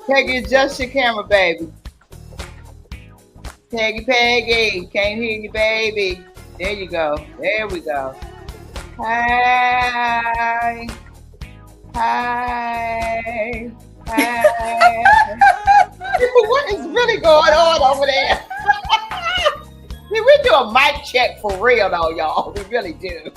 Peggy, adjust your camera, baby. Peggy, can't hear you, baby. There you go. There we go. Hi. Hi. Hi. What is really going on over there? We do a mic check for real though, y'all. We really do.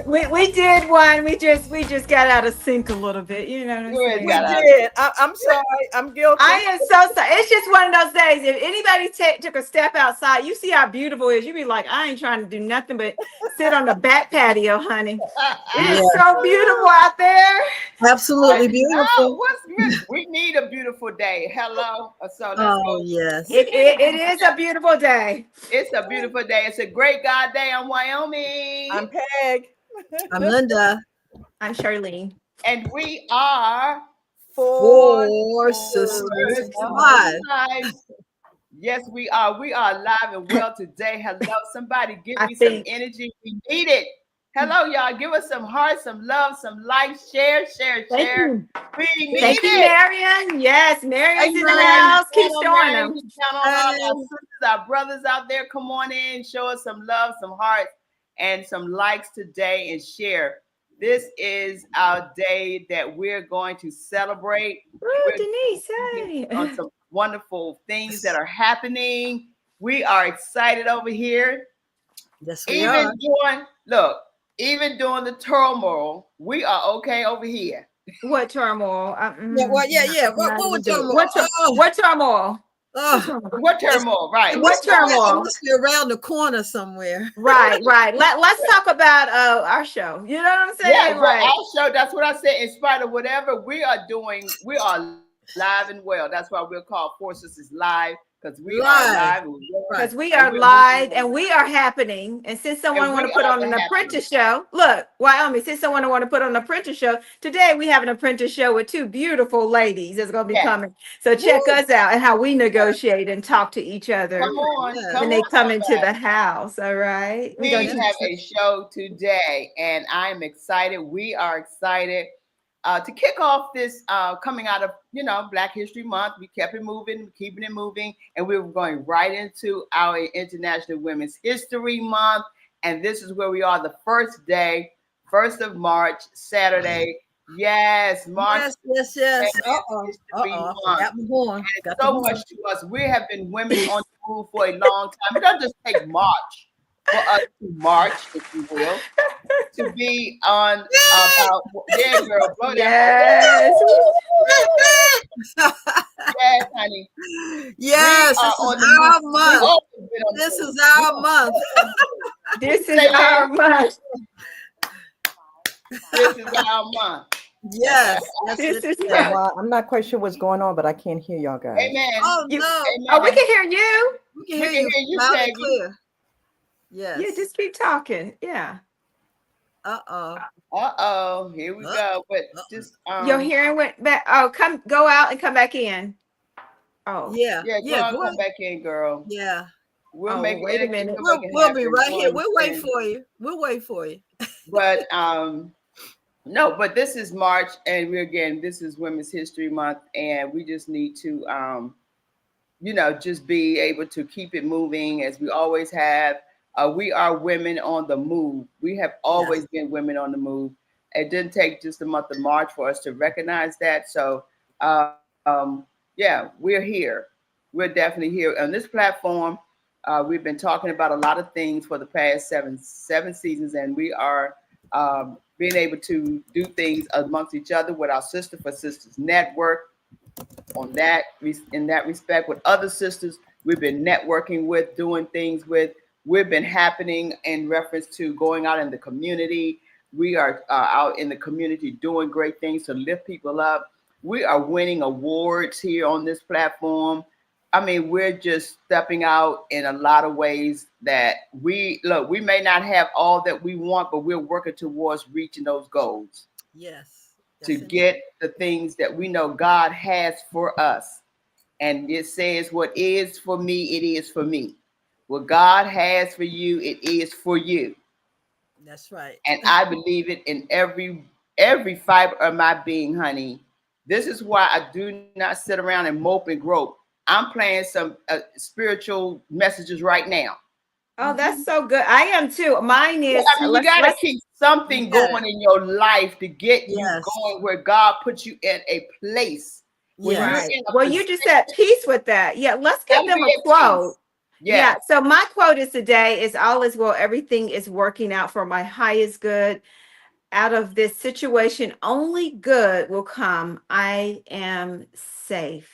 We did one. We just got out of sync a little bit. You know what I'm saying? We did. I'm sorry. I'm guilty. I am so sorry. It's just one of those days. If anybody took a step outside, you see how beautiful it is. You be like, I ain't trying to do nothing but sit on the back patio, honey. It is so beautiful out there. Absolutely beautiful. We need a beautiful day. Hello. So yes. It is a beautiful day. It's a beautiful day. It's a great God day in Wyoming. I'm Peg. I'm Linda. I'm Charlene. And we are 4Sisters Live. Yes, we are. We are live and well today. Hello. Somebody give me some energy. We need it. Hello, y'all. Give us some hearts, some love, some likes. Share. We need Thank you, Marion. Yes, Marion's in the house. Keep showing them. Count on all our sisters, our brothers out there. Come on in. Show us some love, some hearts, and some likes today and share. This is our day that we're going to celebrate. Denise, hey. On some wonderful things that are happening. We are excited over here. Yes, we are. Even during the turmoil, we are okay over here. What turmoil? Yeah. What turmoil? What turmoil? What turmoil? Right. What turmoil? It must be around the corner somewhere. Right. Let's talk about our show. You know what I'm saying? Yeah, right. Our show. That's what I said. In spite of whatever we are doing, we are live and well. That's why we're called 4Sisters Live, because we are live. Because we are live and we are happening. And since someone want to put on an apprentice show, look, Wyoming, since someone want to put on an apprentice show, today we have an apprentice show with two beautiful ladies that's going to be coming. So check us out and how we negotiate and talk to each other when they come into the house. All right. We have a show today and I'm excited. We are excited. To kick off this coming out of, Black History Month, we kept it moving, keeping it moving, and we were going right into our International Women's History Month. And this is where we are, the first day, 1st of March, Saturday. Yes, March. Yes. History Month. And so much to us. We have been women on the move for a long time. It doesn't just take March for us to march, if you will, to be on about girl. Yes. Yes, honey. Yes, this is our month. This is our month. This is our month. Yes. Well, I'm not quite sure what's going on, but I can't hear y'all guys. Amen. Oh, no. Oh, we can hear you. We can hear you loud and clear. Yes. Yeah, just keep talking. Yeah. Here we go. But just your hearing went back. Oh, go out and come back in. Oh. Yeah, come back in, girl. Yeah. We'll make wait a minute. We'll be right here. We'll wait for you. But no, but this is March, and this is Women's History Month, and we just need to just be able to keep it moving as we always have. We are women on the move. We have always been women on the move. It didn't take just the month of March for us to recognize that. So, we're here. We're definitely here on this platform. We've been talking about a lot of things for the past seven seasons, and we are being able to do things amongst each other with our Sister for Sisters network. In that respect, with other sisters, we've been networking with, doing things with. We've been happening in reference to going out in the community. We are out in the community doing great things to lift people up. We are winning awards here on this platform. I mean, we're just stepping out in a lot of ways that we may not have all that we want, but we're working towards reaching those goals Yes. to Yes, get the things that we know God has for us. And it says, what is for me, it is for me. What God has for you, it is for you. that's right. And I believe it in every fiber of my being, honey. This is why I do not sit around and mope and grope. I'm playing some spiritual messages right now. Oh, that's so good. I am too. Mine Yeah, is I mean, you gotta keep something Yeah. going in your life to get you Yes. going where God puts you in a place. When Yes. you're right. in a Well, you just said peace with that. Yeah, let's give gotta them be a at quote. peace. Yeah. Yeah. So my quote is today is all is well. Everything is working out for my highest good. Out of this situation, only good will come. I am safe.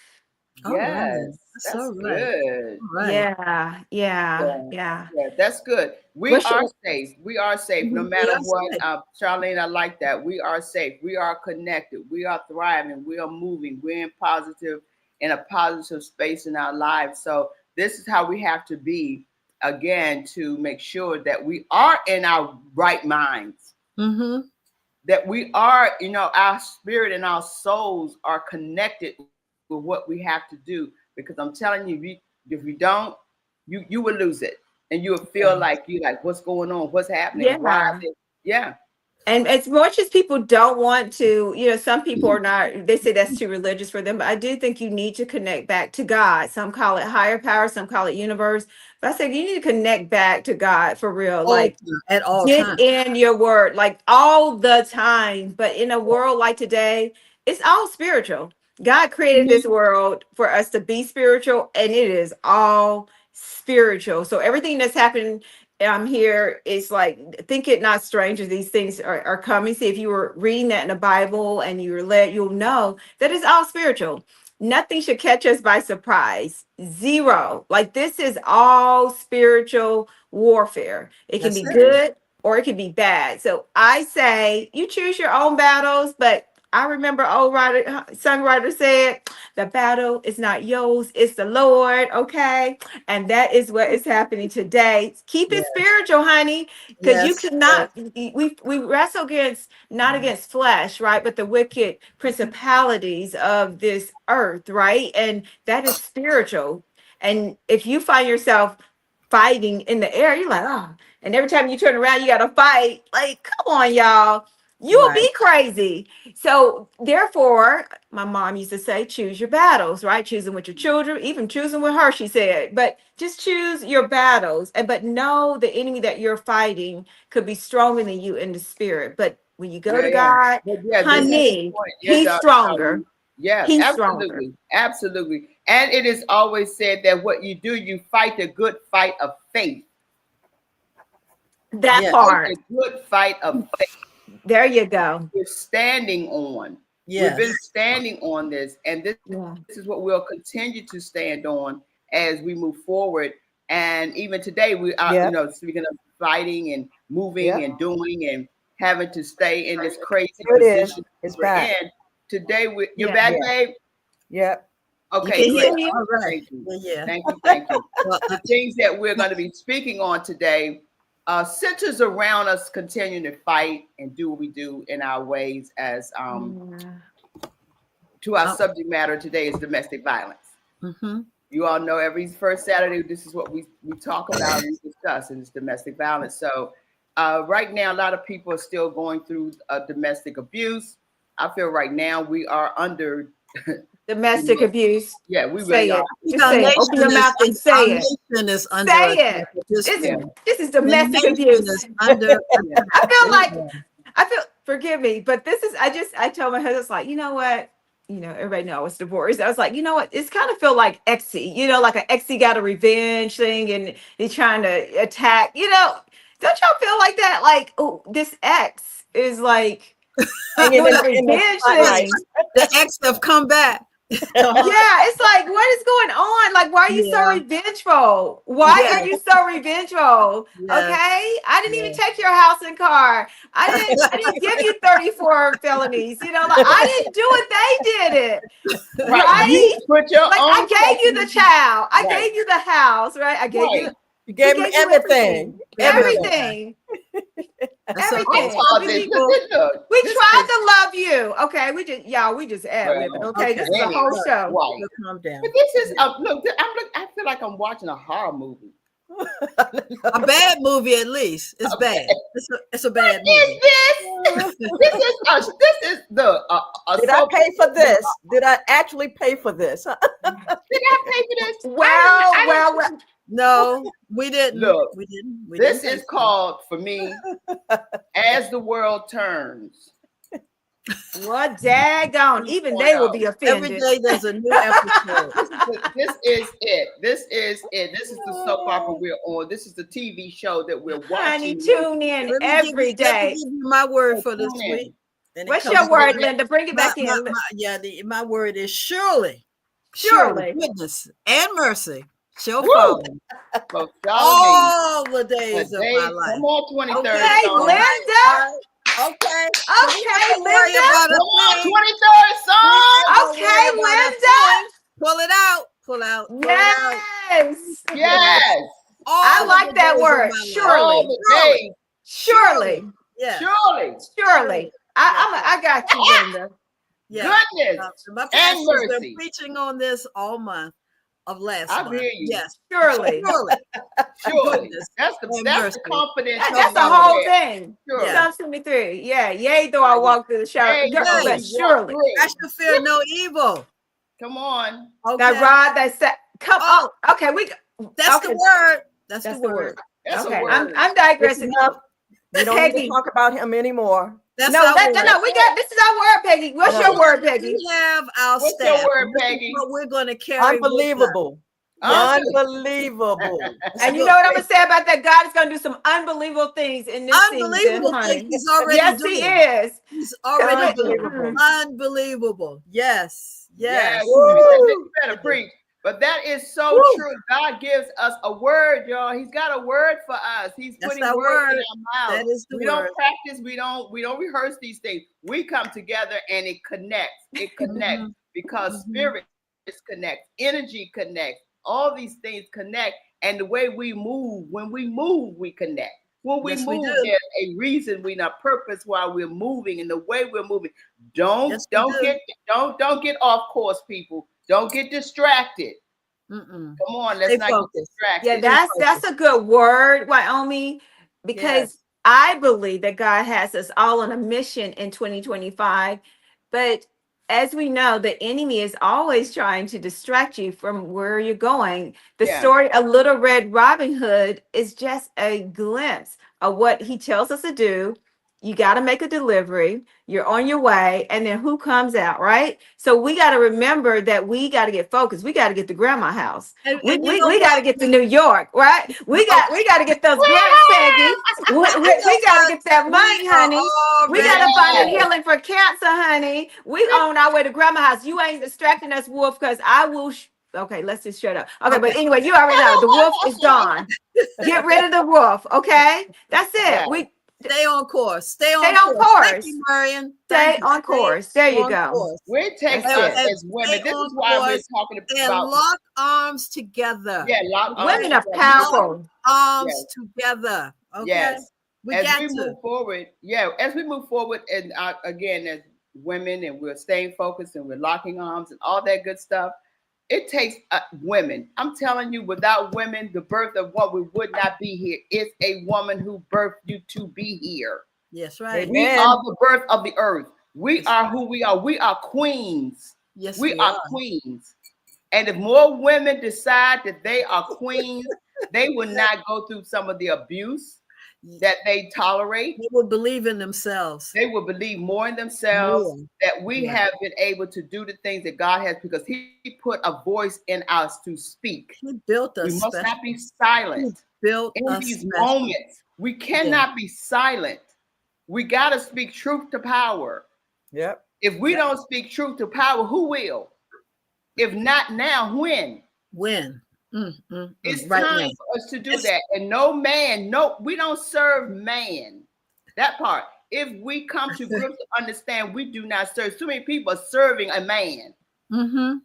All right. Yes. That's That's so right. good. All right. Yeah, yeah, Yeah. yeah. Yeah, that's good. We What's are your, safe. We are safe no Mhm. matter Yes, what. right. Charlene, I like that. We are safe. We are connected. We are thriving. We are moving. We're in a positive space in our lives. So this is how we have to be again to make sure that we are in our right minds. Mm-hmm. That we are, our spirit and our souls are connected with what we have to do. Because I'm telling you, if you don't, you will lose it, and you will feel Yeah. like what's going on, what's happening, why is yeah. it? Yeah, And as much as people don't want to, some people are not, they say that's too religious for them. But I do think you need to connect back to God. Some call it higher power, some call it universe. But I said you need to connect back to God for real. All Like time, at all get times. in your word, like all the time. But in a world like today, it's all spiritual. God created this world for us to be spiritual, and it is all spiritual. So everything that's happening here is like, think it not strange as these things are coming. See, if you were reading that in the Bible and you were led, you'll know that it's all spiritual. Nothing should catch us by surprise. Zero. Like this is all spiritual warfare. It can That's be it. good or it can be bad. So I say you choose your own battles, but I remember old songwriter said, the battle is not yours, it's the Lord. Okay. And that is what is happening today. Keep it Yes. spiritual, honey, because you Yes. cannot, we wrestle against, not against flesh, right? But the wicked principalities of this earth, right? And that is spiritual. And if you find yourself fighting in the air, you're like, oh, and every time you turn around, you got to fight. Like, come on, y'all. You will Right. be crazy. So, therefore, my mom used to say, choose your battles, right? Choosing with your children, even choosing with her, she said. But just choose your battles. But know the enemy that you're fighting could be stronger than you in the spirit. But when you go yeah, to yeah. God, But yeah, this is the honey, point. Yeah, he's stronger. yeah, He's stronger. absolutely, absolutely. And it is always said that what you do, you fight the good fight of faith. That Yes. Fight part. the good fight of faith. There you go. We're standing on. We've Yes. been standing on this, and this Yeah. is what we'll continue to stand on as we move forward. And even today, we are, Yep. speaking of fighting and moving Yep. and doing and having to stay in this crazy Here it is. position It's we're back. in. Today, you're Yeah. back, Yeah. babe? Yep. You Okay, can We hear. great. see you. All right. Thank you. Yeah. Yeah. Thank you. Thank you. Well, The things that we're going to be speaking on today centers around us continuing to fight and do what we do in our ways as Yeah. to our subject matter today is domestic violence. mm-hmm. You all know every first Saturday, this is what we talk about and we discuss, and it's domestic violence. So right now, a lot of people are still going through domestic abuse. I feel right now we are under, Domestic abuse. yeah, we Say really are. it. Just say it. Open your mouth and say Our it. nation is under Say attack it. at this This is point. this is The domestic nation abuse. is under Yeah. attack. I feel forgive me, but this is I told my husband, it's like, you know what? Everybody know I was divorced. I was like, you know what? It's kind of feel like Exy, like an Exy got a revenge thing and he's trying to attack, don't y'all feel like that? Like, oh, this X is like And doing a in the revenge spotlight. thing. The ex have come back. Yeah, it's like, what is going on? Like, why are you so Yeah. revengeful? Why Yes. are you so revengeful? Yes. Okay, I didn't even Yes. take your house and car. I didn't give you 34 felonies. You know, like I didn't do it. They did it. Right. You Right? put your Like own I gave you the child. I Right. gave you the house, right? I gave you. Right. You gave We him gave you everything. Everything. And so I Everything. saw We, this. we, Look, we this tried is to love you. Okay, we just ad libbing. well. Okay, this is a Anyway, whole show. right. So calm down. But this is look. I feel like I'm watching a horror movie. A bad movie, at least. It's Okay. bad. It's a bad What movie. is this? This is the Did I pay for this? Did I actually pay for this? Did I pay for this? Well. No, we didn't. Look, we didn't. This didn't is called for me As the World Turns. What daggone? Even they will be Every offended. day there's a new episode. This is it. This is the soap opera we're on. This is the TV show that we're watching. Honey, tune in Let me every give you- let me day. give you my word for this Tune in. week. And it What's comes your word, from- Linda? Bring it back in. My word is surely. Surely. Goodness and mercy shall Woo! follow So all the days of today, my life. come on, 23rd. Okay, song. Linda. Okay. Okay, Worry Linda. about Come a on, thing. 23rd song. Don't Okay, worry about a Linda. thing. Pull it out. Pull out. Pull it out. Yes. Yes. I All like the that days of word. my life. Surely. All the days. Surely. Yeah. Surely. Surely. I got you, Linda. Yeah. Goodness. My and pastor's mercy. been preaching on this all month of last I month. hear you. Yes. Surely. Surely. Surely. Goodness That's and the mercy. confidence. That's the of whole it. thing. Sure. Yeah. Psalm 73. Yeah. Yea, though I walk through the shadow. Hey, Girl, yo, but you surely. walk through. I shall fear no evil. Come on. Okay. That rod that set. Come on. Okay. That's okay. the word. That's That's the word. That's Okay. a word. I'm It's digressing. enough. We don't need Peggy. to talk about him anymore. That's No, our word. we got this is our word, Peggy. What's your word, Peggy? We have our What's staff. your word, This is Peggy? what we're going to carry. Unbelievable. Yes. Unbelievable. And you know what I'm gonna say about that? God is gonna do some unbelievable things in this Unbelievable season, things honey. he's already Yes, doing. he is. He's already doing. Unbelievable. Unbelievable. Yes. Yes. You better preach. But that is so Woo. true. God gives us a word, y'all. He's got a word for us. He's That's putting our words in word. our mouths. That is the We word. don't practice. We don't rehearse these things. We come together and it connects. It connects because spirits connect, energy connects. All these things connect, and the way we move, when we move, we connect. When we Yes, we move, do. there's a reason, we not purpose why we're moving, and the way we're moving. Don't Yes, we do. get off course, people. Don't get distracted. Mm-mm. Come on, let's Stay not get focused. distracted. Yeah, that's a good word, Wyoming, because I believe that God has us all on a mission in 2025. But as we know, the enemy is always trying to distract you from where you're going. The Yeah. story of Little Red Robin Hood is just a glimpse of what he tells us to do. You got to make a delivery. You're on your way. And then who comes out, right? So we got to remember that we got to get focused. We got to get to grandma house. And We you know got to get to New York, right? We got to get those grants, Peggy. We got to get that money, honey. We got to find a healing for cancer, honey. We on our way to grandma house. You ain't distracting us, Wolf, because I will. Okay, let's just shut up. Okay, but anyway, you already know the wolf is gone. Get rid of the wolf. Okay, that's it. Yeah. We stay on course. Stay on course. course. Thank you, Marion. Stay on course. There you go. Course. We take That's us it. as women. Stay This on is why we're course talking And about lock arms together. lock Women arms are together. powerful. Arms together. Okay. Yes. We As got we to. move forward, as we move forward, and again, as women, and we're staying focused and we're locking arms and all that good stuff, it takes women. I'm telling you, without women, the birth of what we would not be here. It's a woman who birthed you to be here. Yes, right. We Amen. are the birth of the earth. We are who we are. We are queens. Yes, we are queens. And if more women decide that they are queens, they will not go through some of the abuse that they tolerate. They will believe in themselves. They will believe more in themselves, that we have been able to do the things that God has, because he put a voice in us to speak. He built us. We must not be silent. Built in us these special. moments. We cannot be silent. We got to speak truth to power. Yep. If we don't speak truth to power, who will? If not now, when? When? It's Right time now. for us to do that. And no man, no, we don't serve man. That part. If we come to grips to understand, we do not serve. Too many people are serving a man. And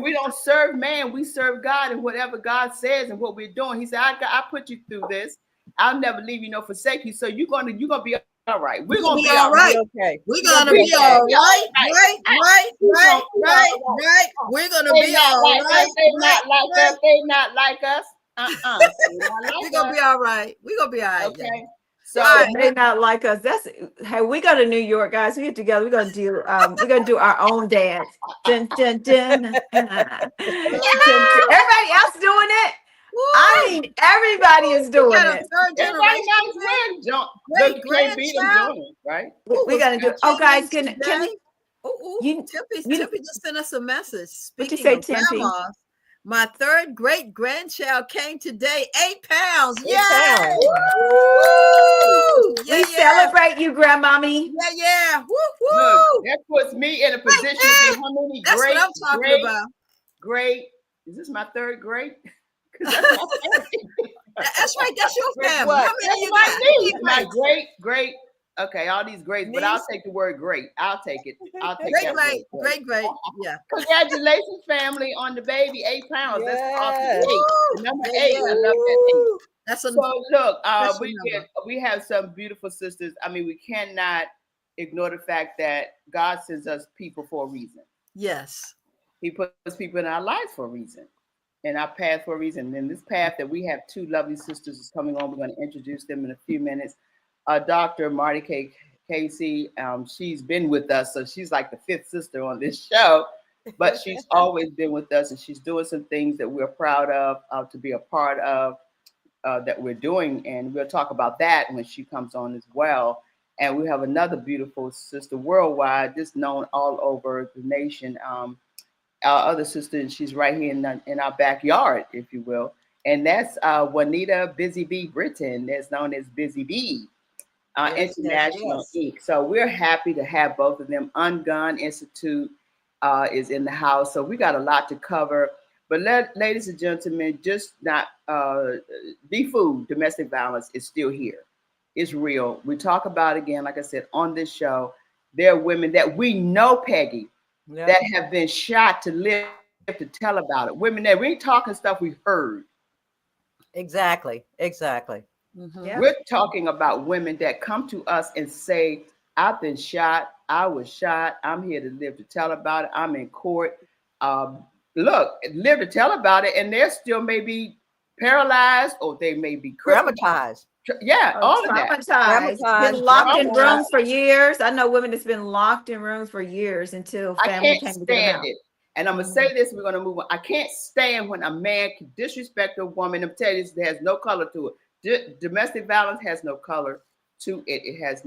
we don't serve man, we serve God, and whatever God says and what we're doing. He said, I put you through this. I'll never leave you nor forsake you. So you're gonna be all right. We're gonna be all right. Okay. We're gonna be all right. Right. We're gonna be all right. They not like us. They not like us. We're gonna be all right. We're gonna be all right. Okay. So They not like us. Hey, we go to New York, guys. We get together. We're gonna do our own dance. Dun, dun, dun, dun. Everybody else doing it. I mean, everybody is doing it. everybody knows when Great grandchild. doing it, right? We're gonna do. Oh, guys, can Tippy just sent us a message. What'd you Speaking say, of Timpy? grandmas, my third great grandchild came today, 8 pounds. 8 Yeah. pounds. Woo! We celebrate you, grandmommy. Yeah. Woo! Look, that puts me in a position to be how many That's great, what I'm talking about. Great. Is this my third great? That's my That's right. That's your family. What? How many you That's got? my niece. My great. Okay, all these greats, but I'll take the word great. I'll take it. I'll take that word, Great. Yeah. Congratulations, family, on the baby. 8 pounds. Yes. That's awesome. Woo! Number Yeah, 8. yeah. I love that 8. That's a So look, special number. we have some beautiful sisters. I mean, we cannot ignore the fact that God sends us people for a reason. Yes. He puts people in our lives for a reason, in our path for a reason. And this path that we have 2 lovely sisters is coming on. We're going to introduce them in a few minutes. Dr. Marty Casey, she's been with us, so she's like the 5th sister on this show, but she's always been with us, and she's doing some things that we're proud of to be a part of, that we're doing, and we'll talk about that when she comes on as well. And we have another beautiful sister worldwide, just known all over the nation. Our other sister, and she's right here in our backyard, if you will, and that's Juanita Busy Bee Britton, that's known as Busy Bee. International Inc. So we're happy to have both of them. Ungun Institute is in the house. So we got a lot to cover. But ladies and gentlemen, just not be fooled. Domestic violence is still here. It's real. We talk about it again, like I said, on this show. There are women that we know, Peggy, that have been shot to live to tell about it. Women that we ain't talking stuff we've heard. Exactly. Yeah. We're talking about women that come to us and say, I've been shot. I was shot. I'm here to live to tell about it. I'm in court. Look, live to tell about it. And they're still maybe paralyzed, or they may be Traumatized. Yeah, all of that. Traumatized. Been locked in rooms for years. I know women that's been locked in rooms for years until family came to get them out. It. And I'm going to say this, we're going to move on. I can't stand when a man can disrespect a woman. I'm telling you, this has no color to it. Domestic violence has no color to it. It has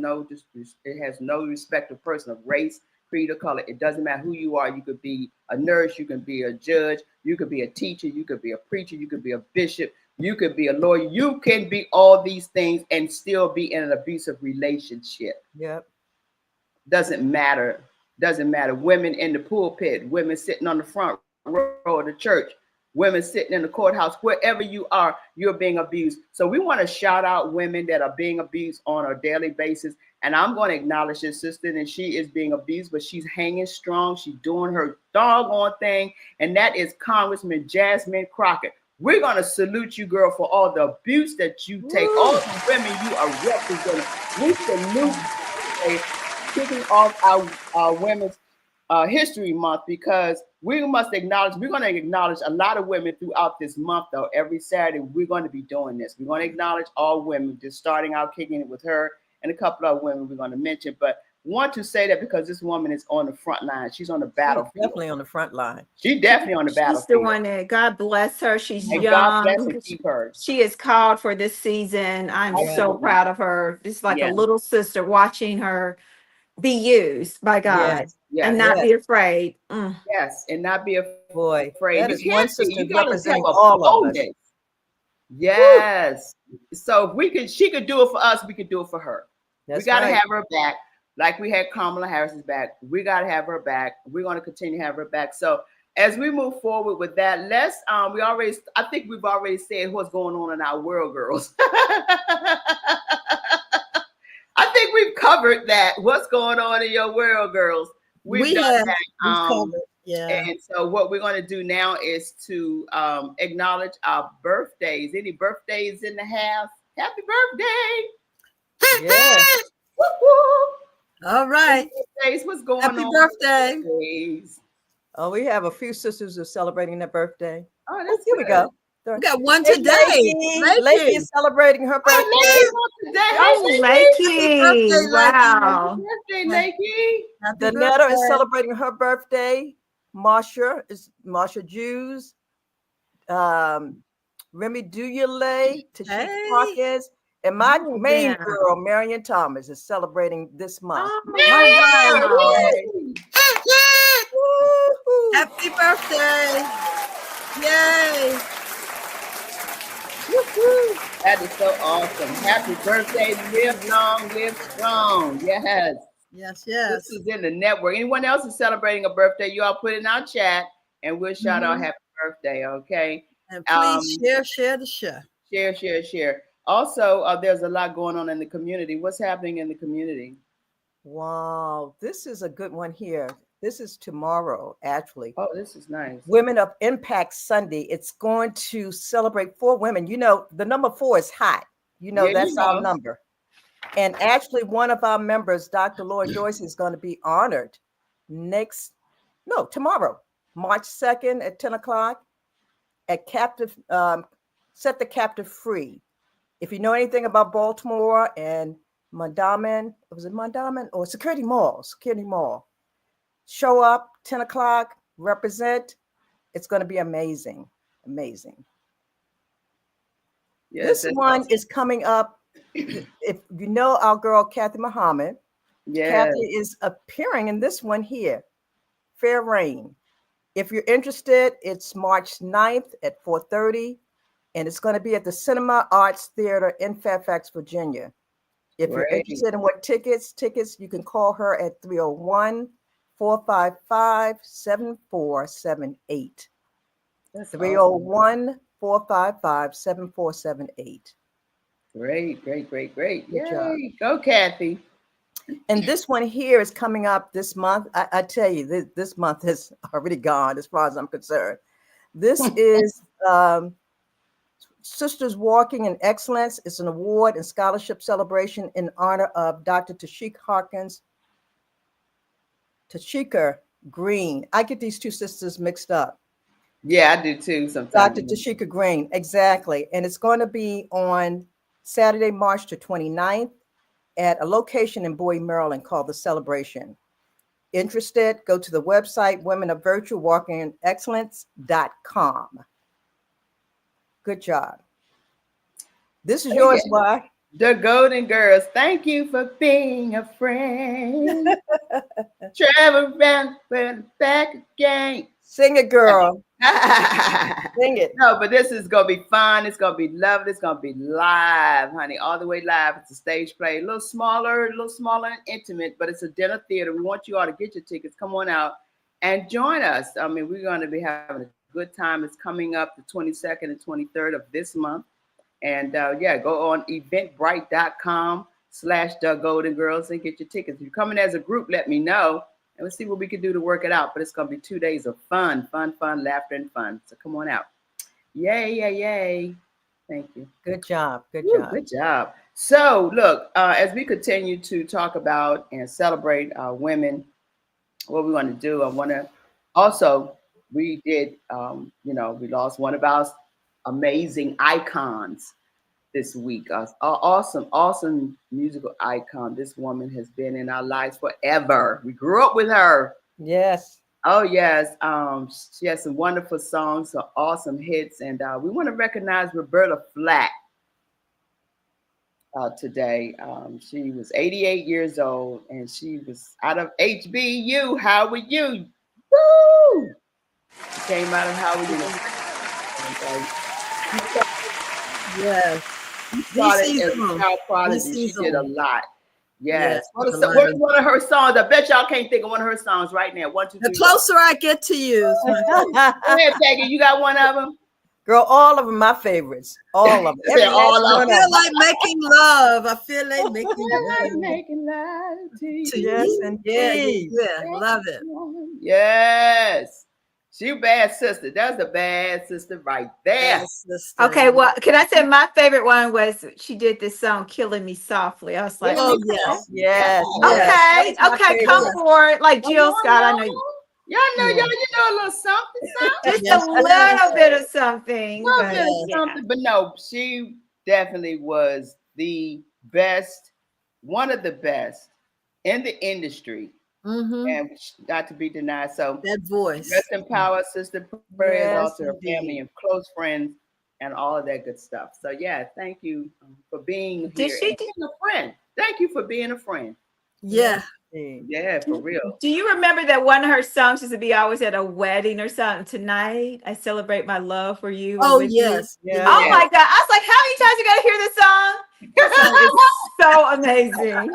no respect of person of race, creed, or color. It doesn't matter who you are. You could be a nurse, you can be a judge, you could be a teacher, you could be a preacher, you could be a bishop, you could be a lawyer. You can be all these things and still be in an abusive relationship. Yep. Doesn't matter. Women in the pulpit, women sitting on the front row of the church, women sitting in the courthouse, wherever you are, you're being abused. So we want to shout out women that are being abused on a daily basis. And I'm going to acknowledge this sister, and she is being abused, but she's hanging strong. She's doing her doggone thing. And that is Congressman Jasmine Crockett. We're going to salute you, girl, for all the abuse that you take. Ooh. All the women you are representing. We salute you, kicking off our Women's History Month, because we must acknowledge, we're going to acknowledge a lot of women throughout this month, though. Every Saturday, we're going to be doing this. We're going to acknowledge all women, just starting out kicking it with her and a couple of women we're going to mention. But want to say that because this woman is on the front line. She's on the battlefield. She's definitely on the front line. She's definitely on the battlefield. She's doing it. God bless her. She's and young. God bless and keep her. She is called for this season. I'm so proud of her. Just like a little sister, watching her be used by God and not be afraid. Yes, and not be Boy, afraid. That is one sister representing have all of us. Yes. Woo. So if she could do it for us, we could do it for her. We got to have her back. Like we had Kamala Harris's back. We got to have her back. We're going to continue to have her back. So as we move forward with that, let's I think we've already said what's going on in our world, girls. I think we've covered that. What's going on in your world, girls? We've done have. that. We've covered. Yeah. And so what we're going to do now is to acknowledge our birthdays. Any birthdays in the house? Happy birthday! Yeah. Woo-hoo. All right. Birthdays. What's going Happy on? birthday. Birthdays. Oh, we have a few sisters who are celebrating their birthday. Oh, that's Here we good. go. We got one Hey, today. Lakey is celebrating her birthday. Oh, today. Oh, Happy Lakey. birthday, Wow. Birthday, Lakey. Happy Danetta birthday. is celebrating her birthday. Marsha Jews. Remy Duyale, Tashika Hey. Hawkins, and my Oh, main yeah. girl, Marion Thomas, is celebrating this month. Oh, Woo-hoo. Happy birthday. Yay. Woo-hoo. That is so awesome. Happy birthday. Live long, live strong. Yes. Yes, This yes. is in the network. Anyone else is celebrating a birthday, you all put it in our chat and we'll shout out happy birthday, okay? And please share the show. Share. Also, there's a lot going on in the community. What's happening in the community? Wow, this is a good one here. This is tomorrow, actually. Oh, this is nice. Women of Impact Sunday. It's going to celebrate 4 women. You know, the number 4 is hot. You know, Yeah, that's our number. And actually, one of our members, Dr. Lloyd Joyce, is going to be honored tomorrow, March 2nd at 10 o'clock at Set the Captive Free. If you know anything about Baltimore and Mondawmin, was it Mondawmin or Security Mall? Show up, 10 o'clock, represent. It's going to be amazing. Amazing. Yes, This one is coming up. If you know our girl, Kathy Muhammad, Kathy is appearing in this one here, Fair Rain. If you're interested, it's March 9th at 4:30, and it's going to be at the Cinema Arts Theater in Fairfax, Virginia. If you're interested in what tickets, you can call her at 301-455-7478. 301-455-7478. Great. Good Yay. job. Go, Kathy. And this one here is coming up this month. I tell you, this month is already gone as far as I'm concerned. This is Sisters Walking in Excellence. It's an award and scholarship celebration in honor of Dr. Tashika Green. I get these two sisters mixed up. Yeah, I do too sometimes. Dr. Tashika Green, exactly. And it's going to be on Saturday, March the 29th at a location in Bowie, Maryland called The Celebration. Interested, go to the website, womenofvirtuewalkingexcellence.com. Good job. This is yours, why? The Golden Girls. Thank you for being a friend. Travel around and back again. Sing it, girl. Sing it. No, but this is gonna be fun. It's gonna be lovely. It's gonna be live, honey, all the way live. It's a stage play, a little smaller and intimate, but it's a dinner theater. We want you all to get your tickets. Come on out and join us. I mean, we're gonna be having a good time. It's coming up the 22nd and 23rd of this month. And go on eventbrite.com/The Golden Girls and get your tickets. If you're coming as a group, let me know. And we'll see what we can do to work it out. But it's going to be 2 days of fun, laughter, and fun. So come on out. Yay. Thank you. Good job. Good job. So look, as we continue to talk about and celebrate women, what we want to do, I want to also, we did, we lost one of our amazing icons this week. Awesome musical icon. This woman has been in our lives forever. We grew up with her. Yes. Oh yes. She has some wonderful songs, some awesome hits, and we want to recognize Roberta Flack today. She was 88 years old, and she was out of HBU. Howard U. Woo! She came out of Howard U. Yes. She started as a child prodigy. She did a lot. Yes. What's one of her songs? I bet y'all can't think of one of her songs right now. 1, 2, 3. The closer I get to you. Go ahead, Peggy. You got one of them? Girl, all of them my favorites. All of them. I feel like making love. I feel like making love to you. Yes, indeed. Yeah, love it. Yes. She bad sister. That's a bad sister right there. Okay, well, can I say my favorite one was she did this song "Killing Me Softly." I was like, oh yes. Okay, come forward, like Jill Scott. I know you. Y'all know, you know a little something. Just a little bit of something. But no, she definitely was the best, one of the best in the industry. And not to be denied. So that voice. Rest in power, sister. Prayers out to her family and close friends and all of that good stuff. So yeah, thank you for being here. Being a friend. Thank you for being a friend. Yeah. Yeah, for real. Do you remember that one of her songs used to be always at a wedding or something? Tonight, I celebrate my love for you. Oh, yes. Yeah. Oh my God. I was like, how many times you got to hear this song? This song is so amazing.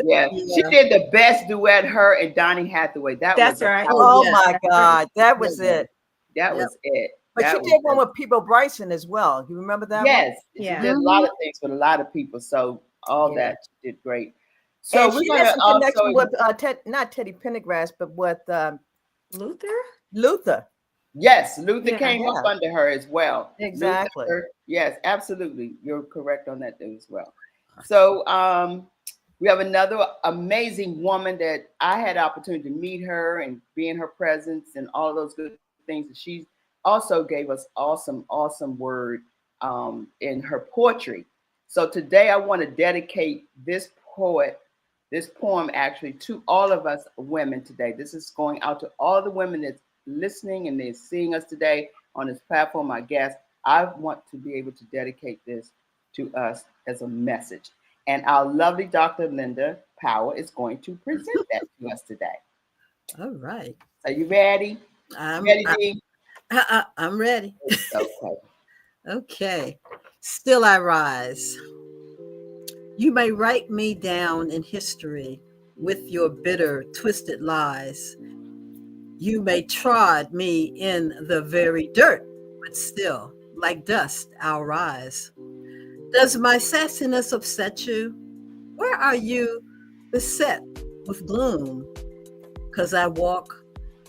Yeah, she did the best duet, her and Donny Hathaway. That's right. Oh my God, that was it. That was it. But she did one with People Bryson as well. You remember that? Yes, one? She did a lot of things with a lot of people. So all that she did great. So we're going to connection with not Teddy Pendergrass, but with Luther. Yes, Luther came up under her as well. Exactly. Luther, yes, absolutely. You're correct on that as well. So we have another amazing woman that I had the opportunity to meet her and be in her presence and all those good things. And she also gave us awesome word in her poetry. So today I want to dedicate this poem actually to all of us women today. This is going out to all the women that's listening and they're seeing us today on this platform, my guests. I want to be able to dedicate this to us as a message. And our lovely Dr. Linda Power is going to present that to us today. All right. Are you ready? I'm ready. I'm ready. Okay. Okay. Still I rise. You may write me down in history with your bitter, twisted lies. You may trod me in the very dirt, but still, like dust, I'll rise. Does my sassiness upset you? Where are you beset with gloom? 'Cause I walk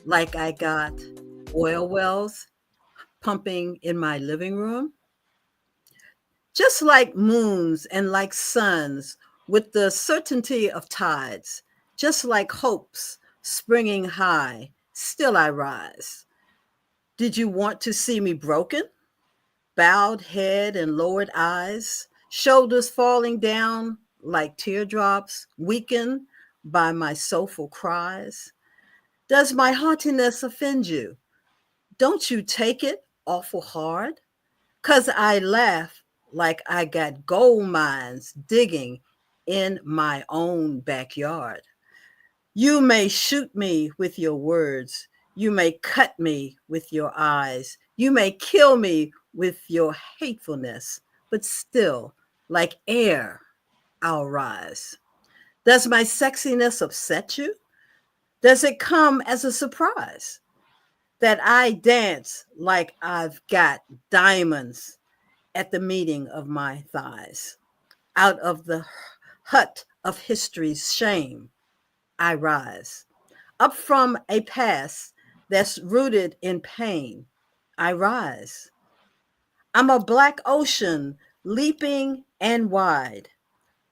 like I got oil wells pumping in my living room? Just like moons and like suns with the certainty of tides, just like hopes springing high, still I rise. Did you want to see me broken? Bowed head and lowered eyes, shoulders falling down like teardrops, weakened by my soulful cries. Does my haughtiness offend you? Don't you take it awful hard? 'Cause I laugh like I got gold mines digging in my own backyard. You may shoot me with your words. You may cut me with your eyes. You may kill me with your hatefulness, but still, like air, I'll rise. Does my sexiness upset you? Does it come as a surprise that I dance like I've got diamonds at the meeting of my thighs? Out of the hut of history's shame, I rise. Up from a past that's rooted in pain, I rise. I'm a black ocean, leaping and wide,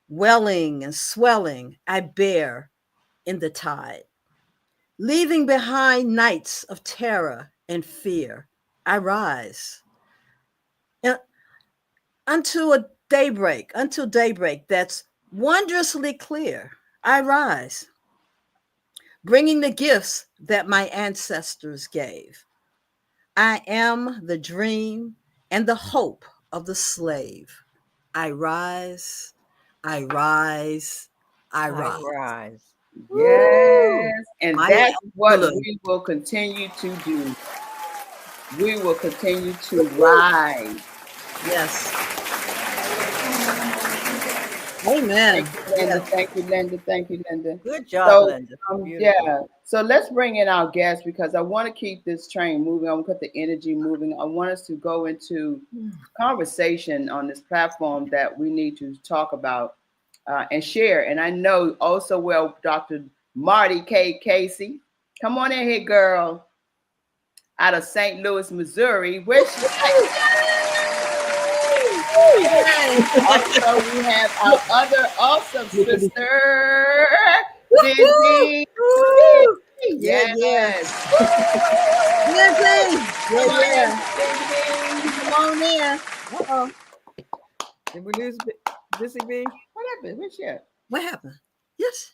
welling and swelling, I bear in the tide. Leaving behind nights of terror and fear, I rise. Until daybreak that's wondrously clear, I rise. Bringing the gifts that my ancestors gave. I am the dream and the hope of the slave. I rise, I rise, I rise. I rise. Yes, and that's what we will continue to do. We will continue to rise. Yes. Amen. Thank you, Linda. Yes. Thank you, Linda. Thank you, Linda. Good job, So, Linda. Beautiful. yeah. So let's bring in our guests because I want to keep this train moving. I want to keep the energy moving. I want us to go into conversation on this platform that we need to talk about and share. And I know also well, Dr. Marty K. Casey. Come on in here, girl. Out of St. Louis, Missouri. Where's she at? Also, we have our other awesome sister, Busy. Yeah, yeah. Yes. Yeah, Come on in, yeah. Busy. Come on in. Uh-oh. Did we lose Busy Bee? What happened? Where's she at? What happened? Yes.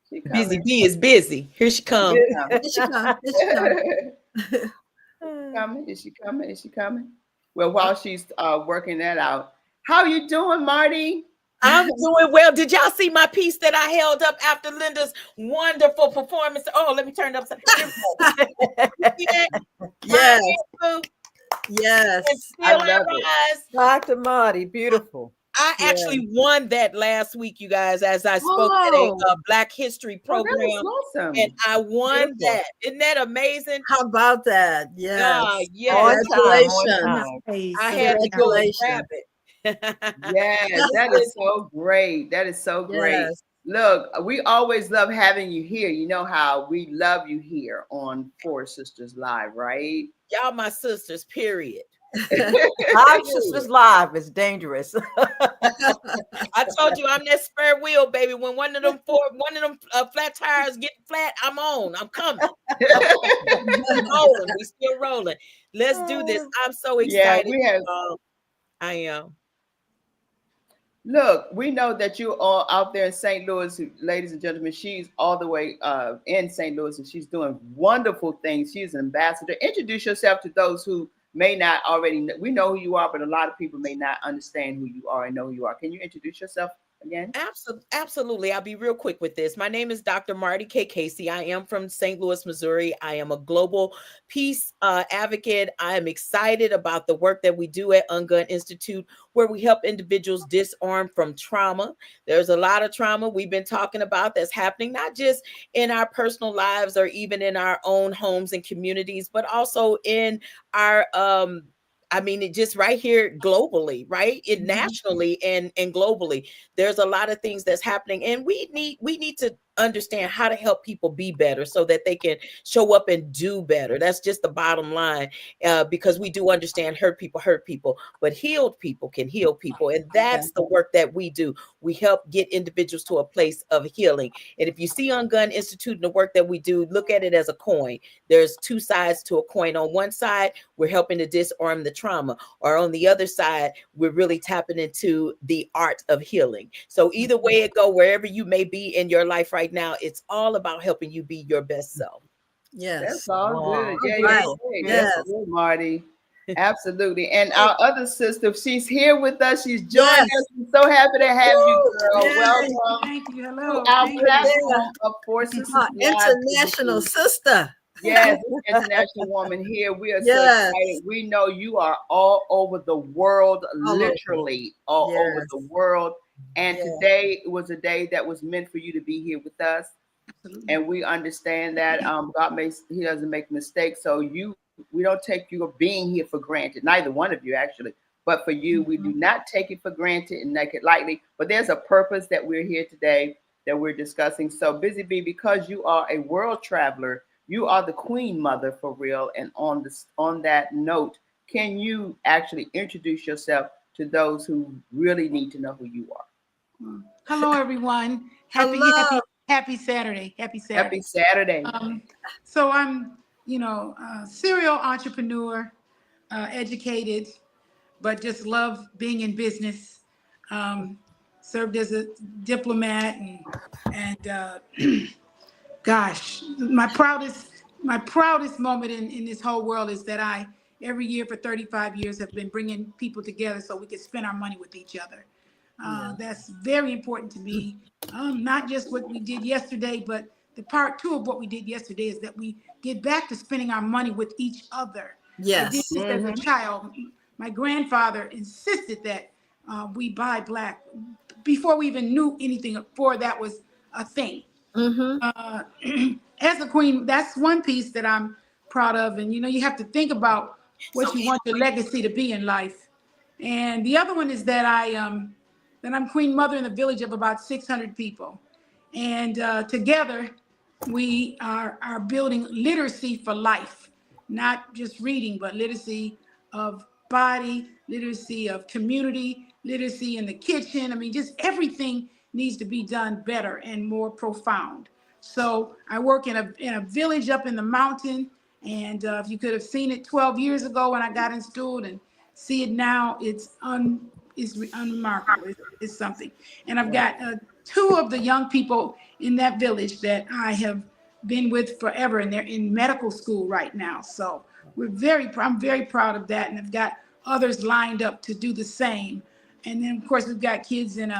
She Busy coming. Bee is busy. Here she comes. Here she come. Here she come. Coming? Is she coming? Is she coming? Well, while she's working that out, how you doing, Marty? I'm doing well. Did y'all see my piece that I held up after Linda's wonderful performance? Oh, let me turn it upside down. Yes. And Yes. I still I love it. rise. Dr. Marty, beautiful. I Yeah. actually won that last week, you guys, as I spoke at Oh. a Black History Oh, that program, was awesome. and I won Beautiful. that. Isn't that amazing? How about that? Ah, Yes. yes. On time, on Congratulations. time. Nice. I had to go and Congratulations. grab it. Yes, that is so great. That is so great. Yes. Look, we always love having you here. You know how we love you here on 4Sisters Live, right? Y'all my sisters, period. Live Sisters Live is dangerous. I told you I'm that spare wheel, baby. When one of them flat tires get flat, I'm on. I'm coming. Rolling. We still rolling. Let's do this. I'm so Yeah, excited. we have. I am. Look, we know that you are out there in St. Louis, ladies and gentlemen. She's all the way in St. Louis, and she's doing wonderful things. She's an ambassador. Introduce yourself to those who may not already know. We know who you are, but a lot of people may not understand who you are and know who you are. Can you introduce yourself again? Absolutely. I'll be real quick with this. My name is Dr. Marty K. Casey. I am from St. Louis, Missouri. I am a global peace advocate. I am excited about the work that we do at Ungun Institute, where we help individuals disarm from trauma. There's a lot of trauma we've been talking about that's happening, not just in our personal lives or even in our own homes and communities, but also in our it just right here globally, right? Nationally and globally. There's a lot of things that's happening, and we need to understand how to help people be better so that they can show up and do better. That's just the bottom line, because we do understand hurt people, but healed people can heal people. And that's the work that we do. We help get individuals to a place of healing. And if you see Ungun Institute and the work that we do, look at it as a coin. There's two sides to a coin. On one side, we're helping to disarm the trauma, or on the other side, we're really tapping into the art of healing. So either way it go, wherever you may be in your life right now, it's all about helping you be your best self. Yes. That's all good. Yeah, Right. That's good, Marty. Absolutely. And our other sister, she's here with us. She's joining us. We're so happy to have you, girl. Yes. Welcome Thank you. Hello. to our Thank platform of 4Sisters Live. International sister. Yes, international woman here. We are so Yes. excited. We know you are all over the world, literally all over the world. And today was a day that was meant for you to be here with us. Absolutely. And we understand that He doesn't make mistakes. So we don't take you being here for granted. Neither one of you actually, but for you, we do not take it for granted and take it lightly. But there's a purpose that we're here today that we're discussing. So Busy Bee, because you are a world traveler, you are the queen mother for real. And on that note, can you actually introduce yourself to those who really need to know who you are? Hello, everyone. Happy Saturday. Happy Saturday. Happy Saturday. So I'm, a serial entrepreneur, educated, but just love being in business. Served as a diplomat and gosh, my proudest moment in this whole world is that I every year for 35 years have been bringing people together so we can spend our money with each other. That's very important to me. Not just what we did yesterday, but the part two of what we did yesterday is that we get back to spending our money with each other. Yes. I did this as a child. My grandfather insisted that we buy before we even knew anything, before that was a thing. As a queen, that's one piece that I'm proud of. And you have to think about what you want your legacy to be in life. And the other one is that I'm queen mother in a village of about 600 people. And together we are building literacy for life, not just reading, but literacy of body, literacy of community, literacy in the kitchen. I mean, just everything needs to be done better and more profound. So I work in a village up in the mountain, and if you could have seen it 12 years ago when I got installed and see it now, it's unremarkable. It's something. And I've got two of the young people in that village that I have been with forever, and they're in medical school right now. So I'm very proud of that, and I've got others lined up to do the same. And then of course we've got kids in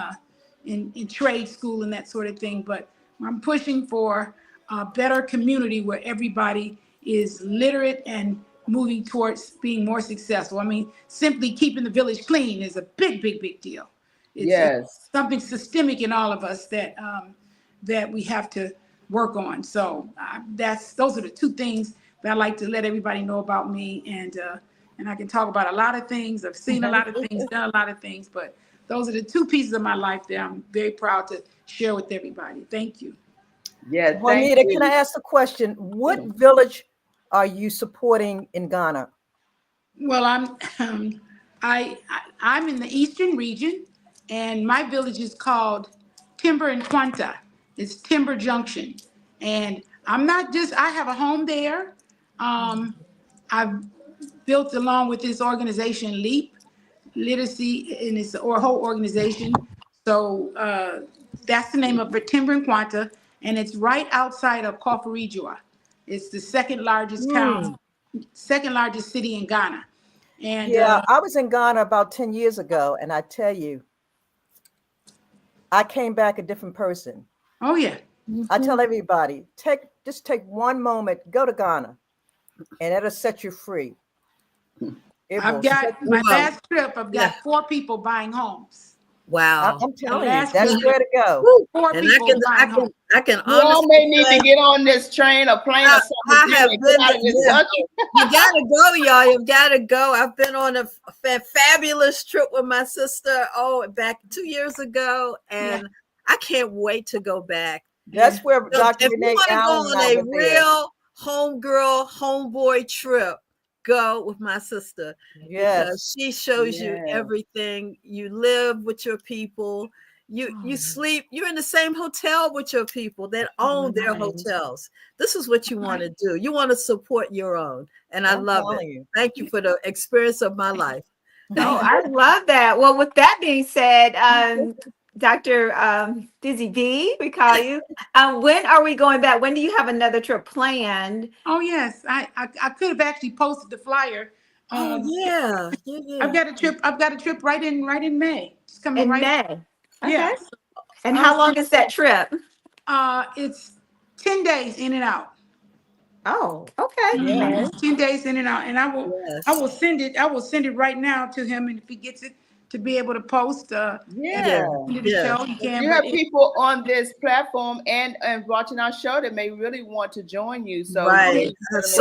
trade school and that sort of thing. But I'm pushing for a better community where everybody is literate and moving towards being more successful. I mean, simply keeping the village clean is a big, big, big deal. It's something systemic in all of us that we have to work on. So those are the two things that I like to let everybody know about me. And I can talk about a lot of things. I've seen a lot of things, done a lot of things, but those are the two pieces of my life that I'm very proud to share with everybody. Thank you. Yeah, Juanita, can I ask a question? What village are you supporting in Ghana? Well, I'm in the eastern region, and my village is called Timber and Quanta. It's Timber Junction, and I have a home there. I've built along with this organization LEAP, Literacy, and it's a whole organization. So that's the name of it, Timber and Quanta, and it's right outside of Koforidua. It's the second largest town, second largest city in Ghana. And I was in Ghana about 10 years ago, and I tell you, I came back a different person. Oh yeah. I tell everybody, just take one moment, go to Ghana, and it'll set you free. I've got my last trip. I've got 4 people buying homes. Wow. I'm telling you, that's where to go. 4 And people buying homes. I can You all honestly may need to get on this train or plane or something. I have been out of this country. You gotta go, y'all. You've gotta go. I've been on a fabulous trip with my sister. Back 2 years ago, and I can't wait to go back. That's where So Dr. if you Renee want to go Allen on a real homegirl, homeboy trip, go with my sister. Because she shows you everything. You live with your people. You sleep. You're in the same hotel with your people that own their hotels. This is what you want to do. You want to support your own, and I love it. Thank you for the experience of my life. Oh, I love that. Well, with that being said, Dr. Dizzy B, we call you. When are we going back? When do you have another trip planned? Oh yes, I could have actually posted the flyer. Yeah. I've got a trip right in May. It's coming In right May. Okay. Yeah. And how long is that trip? It's 10 days in and out. Oh, okay. Yeah. 10 days in and out, and I will send it right now to him, and if he gets it to be able to post the show, he can. You have people on this platform and watching our show that may really want to join you. So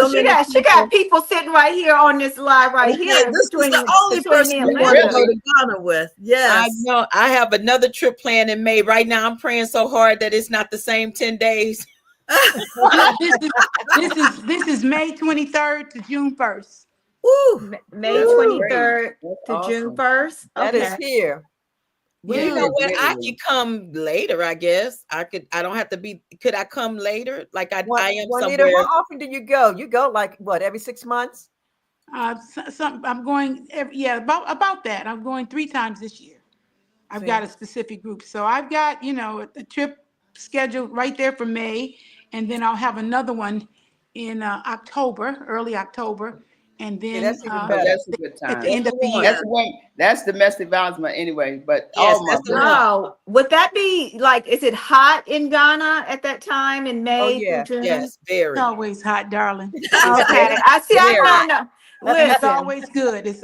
she got people sitting right here on this live here. This is the only person we want to go to Ghana with. Yes. I know. I have another trip planned in May. Right now, I'm praying so hard that it's not the same 10 days. This is May 23rd to June 1st. May 23rd to June 1st. That is here. You know what? I could come later, I guess. I don't have to be. Could I come later? Like I am Juanita, somewhere. how often do you go? You go like what, every 6 months? I'm going about that. I'm going 3 times this year. I've got a specific group. So I've got, a trip scheduled right there for May, and then I'll have another one in October, early October. And then that's a good time. At the end of the year. That's domestic violence month anyway. But would that be like? Is it hot in Ghana at that time in May? Oh yeah, June? Yes, very. It's always hot, darling. Okay, I see. I don't know. And it's Listen, always good. It's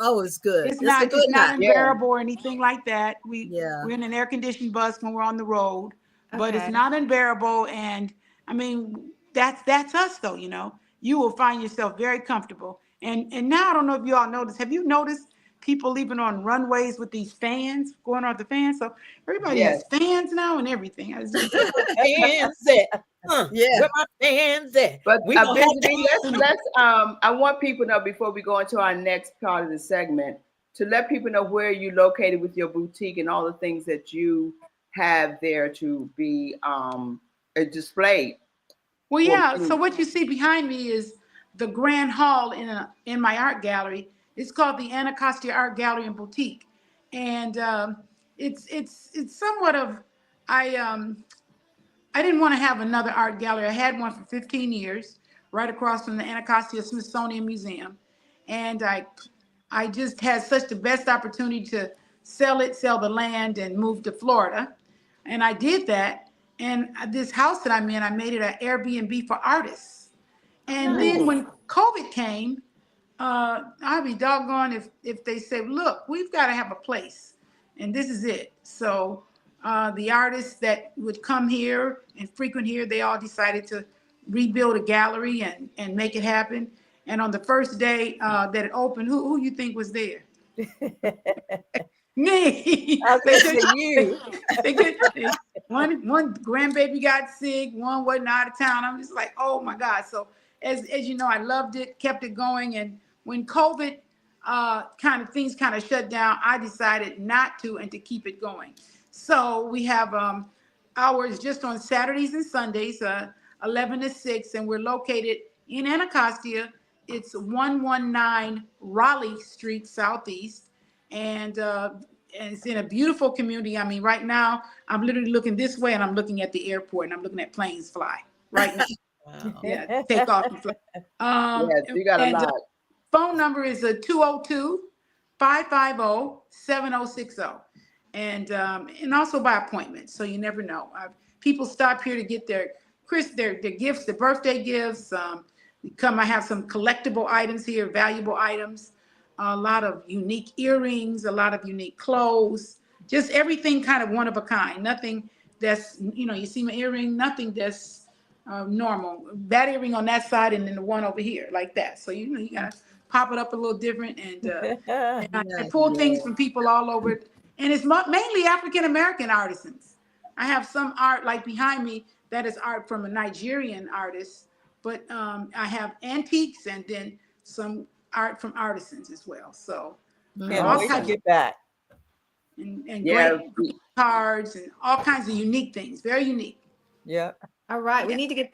always good. it's not a good night. unbearable or anything like that. Yeah. We're in an air conditioned bus when we're on the road, but it's okay. not unbearable. And I mean, that's us though, you know. You will find yourself very comfortable. And now I don't know if you all noticed. Have you noticed people even on runways with these fans going on with the fans? So everybody Yes. has fans now and everything. I was just Fans at? Yeah. Where my fans at? But We gonna have Busy Bee, let's I want people to know before we go into our next part of the segment to let people know where you located with your boutique and all the things that you have there to be displayed. Well, yeah. So what you see behind me is the grand hall in my art gallery. It's called the Anacostia Art Gallery and Boutique, and it's somewhat of I didn't want to have another art gallery. I had one for 15 years, right across from the Anacostia Smithsonian Museum, and I just had such the best opportunity to sell the land, and move to Florida, and I did that. And this house that I'm in, I made it an Airbnb for artists. And then when COVID came, I'd be doggone if they say, look, we've got to have a place, and this is it. So the artists that would come here and frequent here, they all decided to rebuild a gallery and make it happen. And on the first day that it opened, who you think was there? Me. I was gonna say you. One grandbaby got sick, one wasn't out of town. I'm just like, oh my God. So as you know, I loved it, kept it going. And when COVID things kind of shut down, I decided not to and to keep it going. So we have hours just on Saturdays and Sundays, 11 to 6, and we're located in Anacostia. It's 119 Raleigh Street Southeast. And it's in a beautiful community. I mean, right now, I'm literally looking this way and I'm looking at the airport and I'm looking at planes fly right now. Wow. Yeah, take off and fly. Yes, you got a And lot. phone number is 202-550-7060. And also by appointment, so you never know. People stop here to get their gifts, their birthday gifts. I have some collectible items here, valuable items, a lot of unique earrings, a lot of unique clothes, just everything kind of one of a kind. Nothing that's, you see my earring, nothing that's normal. That earring on that side and then the one over here like that. So, you got to pop it up a little different. And I pull things from people all over. And it's mainly African-American artisans. I have some art like behind me that is art from a Nigerian artist, but I have antiques and then some art from artisans as well. So Can't wait to get back. And great cards and all kinds of unique things, very unique. Yeah. All right, we need to get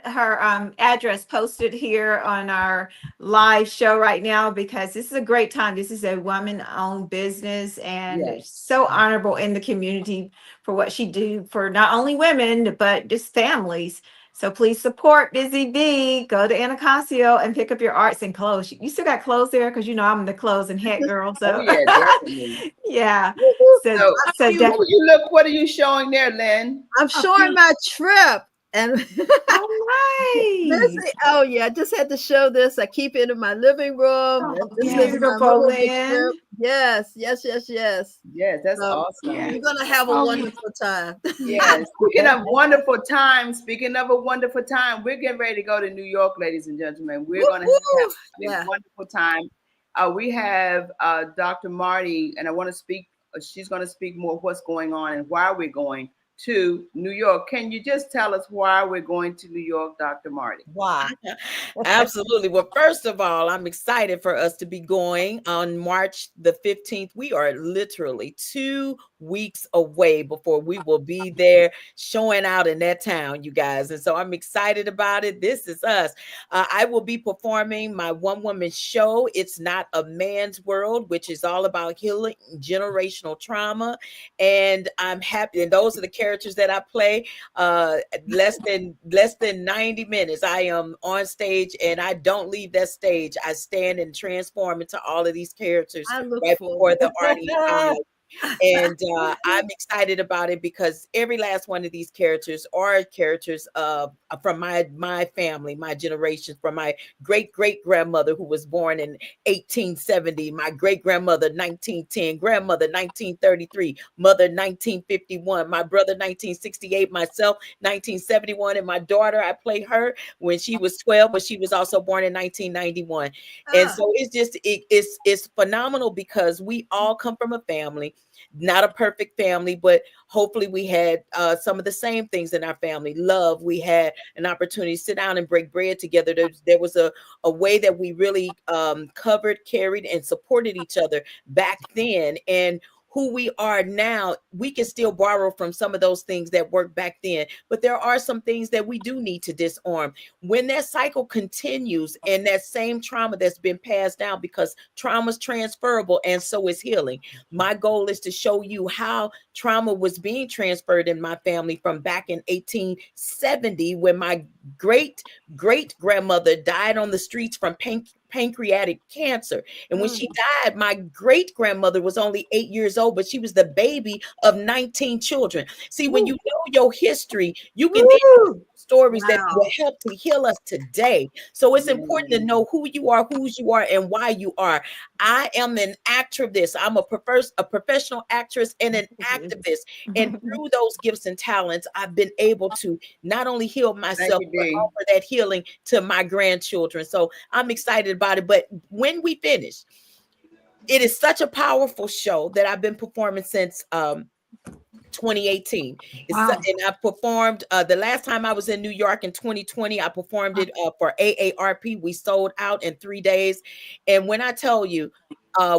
her address posted here on our live show right now, because this is a great time. This is a woman-owned business, and it's so honorable in the community for what she do for not only women but just families. So please support Busy Bee. Go to Anacostia and pick up your arts and clothes. You still got clothes there, because I'm the clothes and hat girl. So definitely. yeah. So what are you showing there, Lynn? I'm showing my trip. And nice. Oh yeah, I just had to show this. I keep it in my living room. This is my little trip. Yes, that's awesome. You're gonna have a wonderful time. Yes. Speaking of a wonderful time, we're getting ready to go to New York, ladies and gentlemen. We're gonna have a wonderful time. We have Dr. Marty, and I want to speak. She's going to speak more of what's going on and why we're going to New York. Can you just tell us why we're going to New York, Dr. Marty? Why? Absolutely. Well, first of all, I'm excited for us to be going on March the 15th. We are literally 2 weeks away before we will be there showing out in that town, you guys. And so I'm excited about it. This is us. I will be performing my one-woman show, It's Not a Man's World, which is all about healing generational trauma. And I'm happy. And those are the characters that I play. Less than 90 minutes. I am on stage and I don't leave that stage. I stand and transform into all of these characters right before the Arnie And I'm excited about it because every last one of these characters are characters from my family, my generation, from my great-great-grandmother who was born in 1870, my great-grandmother 1910, grandmother 1933, mother 1951, my brother 1968, myself 1971, and my daughter, I play her when she was 12, but she was also born in 1991. And so it's phenomenal because we all come from a family, not a perfect family, but hopefully we had some of the same things in our family. Love. We had an opportunity to sit down and break bread together. There was a way that we really covered, carried, and supported each other back then. And who we are now, we can still borrow from some of those things that worked back then, but there are some things that we do need to disarm. When that cycle continues and that same trauma that's been passed down, because trauma is transferable and so is healing. My goal is to show you how trauma was being transferred in my family from back in 1870 when my great-great-grandmother died on the streets from pancreatic cancer. And when she died, my great-grandmother was only 8 years old, but she was the baby of 19 children. See, when you know your history, you can then stories that will help to heal us today. So it's important to know who you are, whose you are, and why you are. I am an actress. I'm a professional actress and an activist. And through those gifts and talents, I've been able to not only heal myself, but offer that healing to my grandchildren. So I'm excited about it. But when we finish, it is such a powerful show that I've been performing since 2018. Wow. And I performed the last time I was in New York in 2020. I performed it for AARP. We sold out in 3 days. And when I tell you,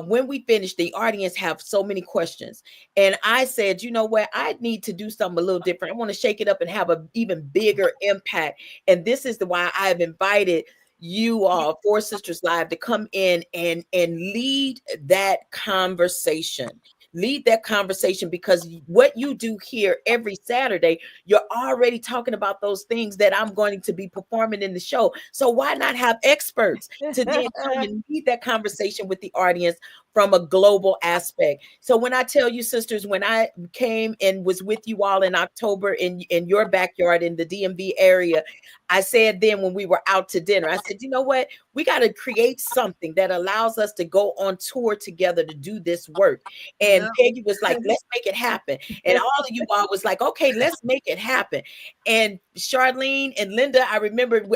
when we finished, the audience have so many questions. And I said, you know what? I need to do something a little different. I want to shake it up and have an even bigger impact. And this is why I've invited you all, 4Sisters Live, to come in and lead that conversation. Lead that conversation, because what you do here every Saturday, you're already talking about those things that I'm going to be performing in the show. So why not have experts to then come and lead that conversation with the audience from a global aspect? So when I tell you, sisters, when I came and was with you all in October in your backyard in the DMV area, I said then when we were out to dinner, I said, you know what? We got to create something that allows us to go on tour together to do this work. And Peggy was like, let's make it happen. And all of you all was like, okay, let's make it happen. And Charlene and Linda, I remember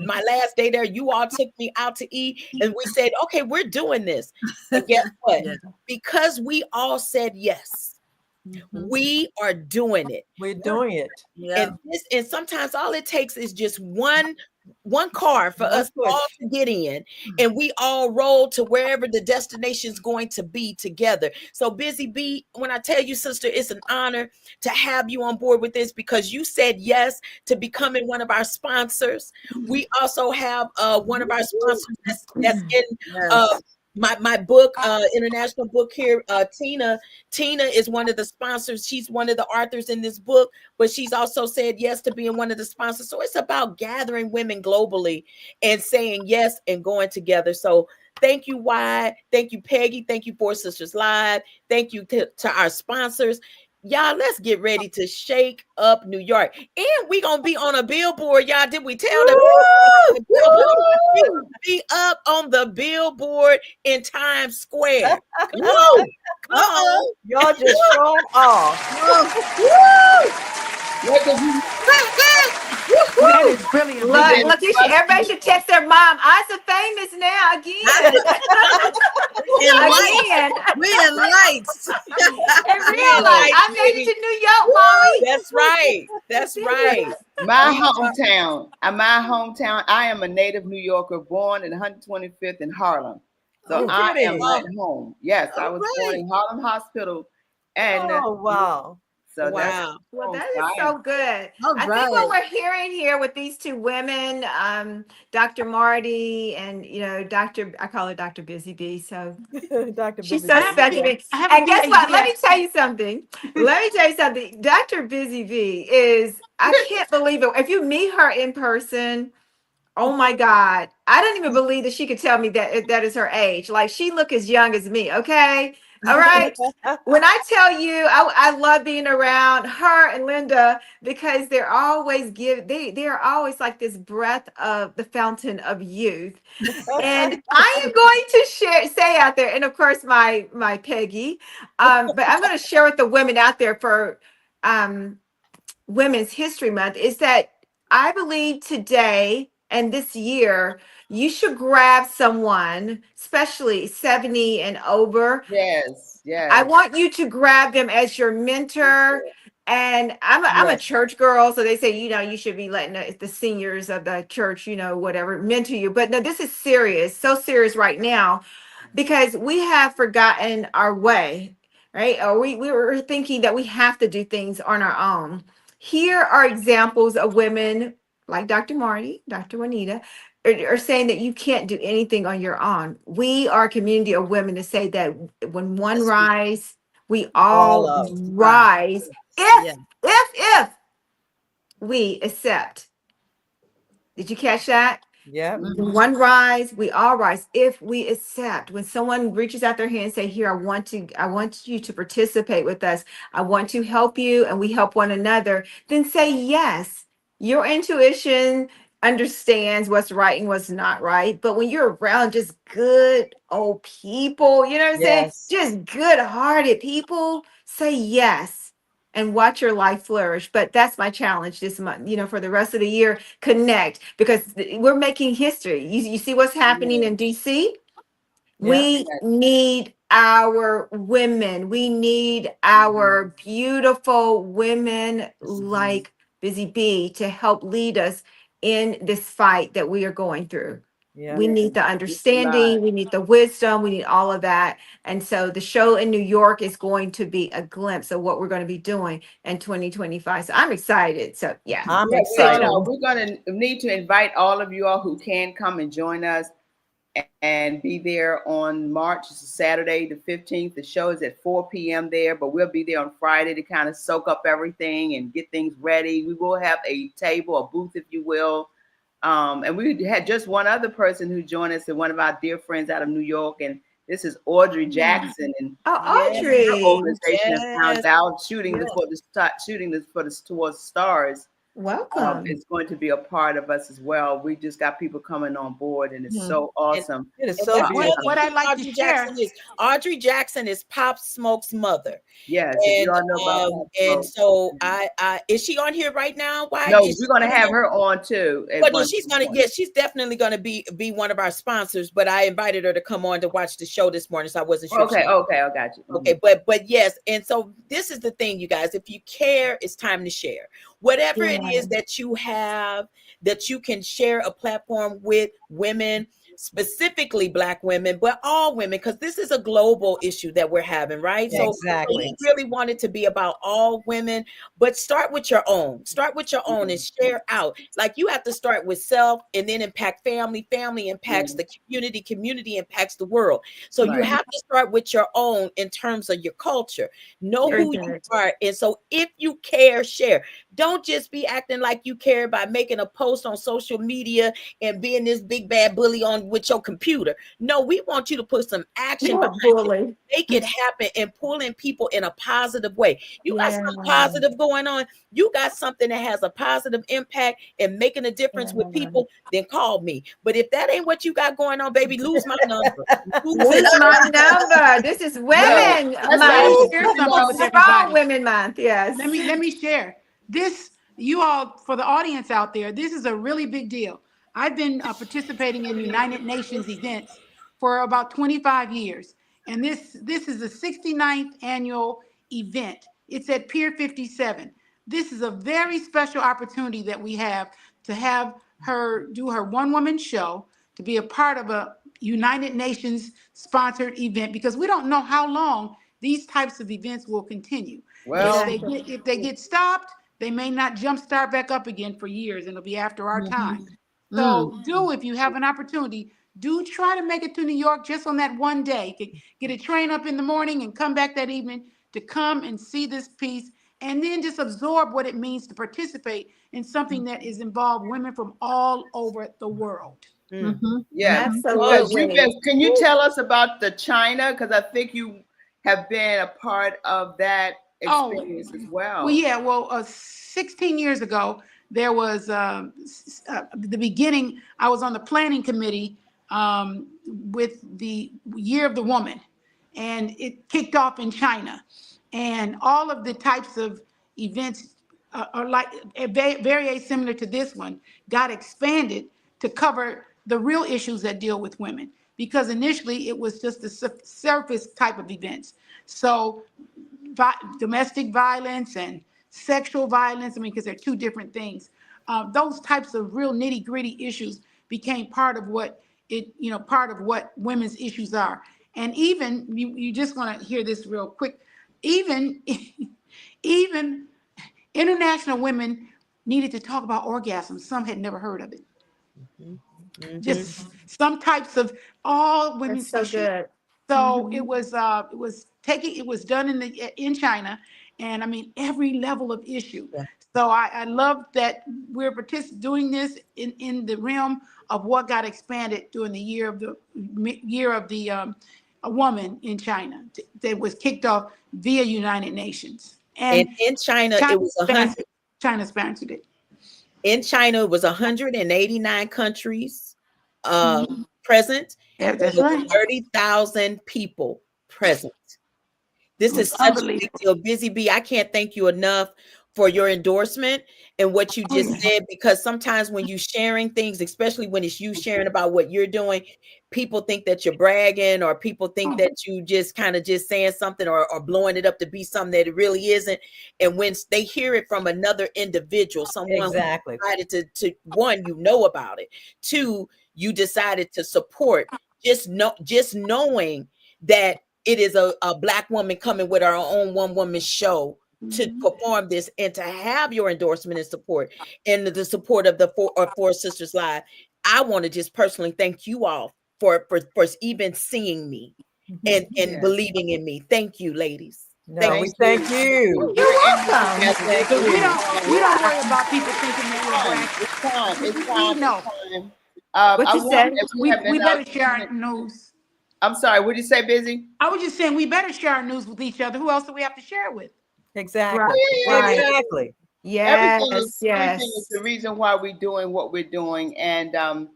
my last day there, you all took me out to eat and we said, okay, we're doing this. And guess what? Because we all said yes. We are doing it. We're doing it. And sometimes all it takes is just one car for us all to get in, and we all roll to wherever the destination is going to be together. So Busy Bee, when I tell you, sister, it's an honor to have you on board with this, because you said yes to becoming one of our sponsors. We also have one of our sponsors that's in my book, international book here. Tina is one of the sponsors. She's one of the authors in this book, but she's also said yes to being one of the sponsors. So it's about gathering women globally and saying yes and going together. So thank you, Wyatt. Thank you, Peggy. Thank you, 4Sisters Live. Thank you to our sponsors. Y'all, let's get ready to shake up New York. And we gonna be on a billboard, y'all. Did we tell them? Be up on the billboard in Times Square. Come on. Come on. Y'all just show off. That is brilliant. Look, everybody should text their mom. I'm so famous now again. Again. We're in lights. In real life. I made it to New York, mommy. That's right. That's right. My hometown. I am a native New Yorker, born in 125th in Harlem. So I am at home. Yes, I was born in Harlem Hospital. And wow. So wow. Well, that is so good. I think what we're hearing here with these two women, Dr. Marty and, I call her Dr. Busy Bee. So she's so special. And guess what? Let me tell you something. Dr. Busy Bee I can't believe it. If you meet her in person, oh my God, I don't even believe that she could tell me that is her age. Like, she look as young as me, okay? All right. When I tell you, I love being around her and Linda because they're always like this breath of the fountain of youth. And I am going to say out there, and of course my Peggy, but I'm going to share with the women out there for Women's History Month is that I believe today and this year, you should grab someone, especially 70 and over. Yes, yes. I want you to grab them as your mentor. And I'm a church girl, so they say, you should be letting the seniors of the church, whatever, mentor you. But no, this is serious, so serious right now, because we have forgotten our way, right? Or we were thinking that we have to do things on our own. Here are examples of women like Dr. Marty, Dr. Juanita, are saying that you can't do anything on your own. We are a community of women to say that when one rise, we all rise. If we accept. Did you catch that? Yeah. When one rise, we all rise. If we accept, when someone reaches out their hand and say, "Here, I want you to participate with us. I want to help you," and we help one another, then say yes. Your intuition understands what's right and what's not right. But when you're around just good old people, you know what I'm saying? Just good-hearted people, say yes and watch your life flourish. But that's my challenge this month, for the rest of the year, connect, because we're making history. You see what's happening in DC? We need our women. We need our beautiful women like Busy Bee to help lead us in this fight that we are going through. We need the understanding, we need the wisdom, we need all of that. And so the show in New York is going to be a glimpse of what we're going to be doing in 2025. So I'm excited. So yeah. I'm excited. We're going to need to invite all of you all who can come and join us and be there on March, Saturday the 15th. The show is at 4 p.m. there, but we'll be there on Friday to kind of soak up everything and get things ready. We will have a table, a booth, if you will. And we had just one other person who joined us, and one of our dear friends out of New York, and this is Audrey Jackson, and Audrey, her organization found out shooting towards the stars. Welcome. It's going to be a part of us as well. We just got people coming on board, and it's so awesome. It is so beautiful. What I'd like to share. Audrey Jackson is Pop Smoke's mother. Yes, and, if you all know about and so I is she on here right now? Why? No, we're going to have her on too. But no, she's going to. Yes, she's definitely going to be one of our sponsors. But I invited her to come on to watch the show this morning, so I wasn't sure. Okay, I got you. Okay, but yes, and so this is the thing, you guys. If you care, it's time to share. Whatever it is that you have, that you can share a platform with women, specifically Black women, but all women, because this is a global issue that we're having, right? Yeah, exactly. So we really want it to be about all women, but start with your own. Start with your own and share out. Like, you have to start with self and then impact family. Family impacts the community. Community impacts the world. So you have to start with your own in terms of your culture. Know who you are. And so if you care, share. Don't just be acting like you care by making a post on social media and being this big bad bully on with your computer. No, we want you to put some action behind it, make it happen, and pull in people in a positive way. You got something positive going on. You got something that has a positive impact and making a difference with people, then call me. But if that ain't what you got going on, baby, lose my number. Lose my number. This is Women Month. Strong Women Month. Yes. Let me share. This, you all, for the audience out there, this is a really big deal. I've been participating in United Nations events for about 25 years. And this is the 69th annual event. It's at Pier 57. This is a very special opportunity that we have to have her do her one-woman show, to be a part of a United Nations sponsored event, because we don't know how long these types of events will continue. Well, if they get stopped, they may not jumpstart back up again for years, and it'll be after our time. So if you have an opportunity, do try to make it to New York just on that one day. Get a train up in the morning and come back that evening to come and see this piece, and then just absorb what it means to participate in something that is involved women from all over the world. Yeah, absolutely. Can you tell us about the China? Because I think you have been a part of that experience as well. Well, yeah. Well, 16 years ago, there was the beginning. I was on the planning committee with the Year of the Woman, and it kicked off in China, and all of the types of events are like very similar to this one. Got expanded to cover the real issues that deal with women, because initially it was just the surface type of events. So domestic violence and sexual violence, I mean, because they're two different things. Those types of real nitty gritty issues became part of what part of what women's issues are. And even, you just want to hear this real quick, even, even international women needed to talk about orgasm. Some had never heard of it. Mm-hmm. Just some types of all women's That's so issues. good. So it was done in China, and I mean every level of issue. Yeah. So I love that we're doing this in the realm of what got expanded during the year of the a woman in China that was kicked off via United Nations. And in China, it was 100. China sponsored it. In China, it was 189 countries present. Yeah, that's Over right. 30,000 people present. This is such a big deal. Busy Bee, I can't thank you enough for your endorsement and what you just said, because sometimes when you're sharing things, especially when it's you sharing about what you're doing, people think that you're bragging, or people think that you just kind of just saying something or blowing it up to be something that it really isn't. And when they hear it from another individual, someone Exactly. who decided to one, about it, two, you decided to support, just knowing that it is a Black woman coming with our own one woman show to perform this, and to have your endorsement and support, and the support of the 4Sisters Live. I want to just personally thank you all for even seeing me and believing in me. Thank you, ladies. No, Thank we thank you. You're welcome. We don't worry about people thinking that we're bragging. It's time. No. What you said? We better share our news. I'm sorry, what did you say, Busy? I was just saying we better share our news with each other. Who else do we have to share it with? Exactly. Right. Exactly. Yes, everything is the reason why we're doing what we're doing, and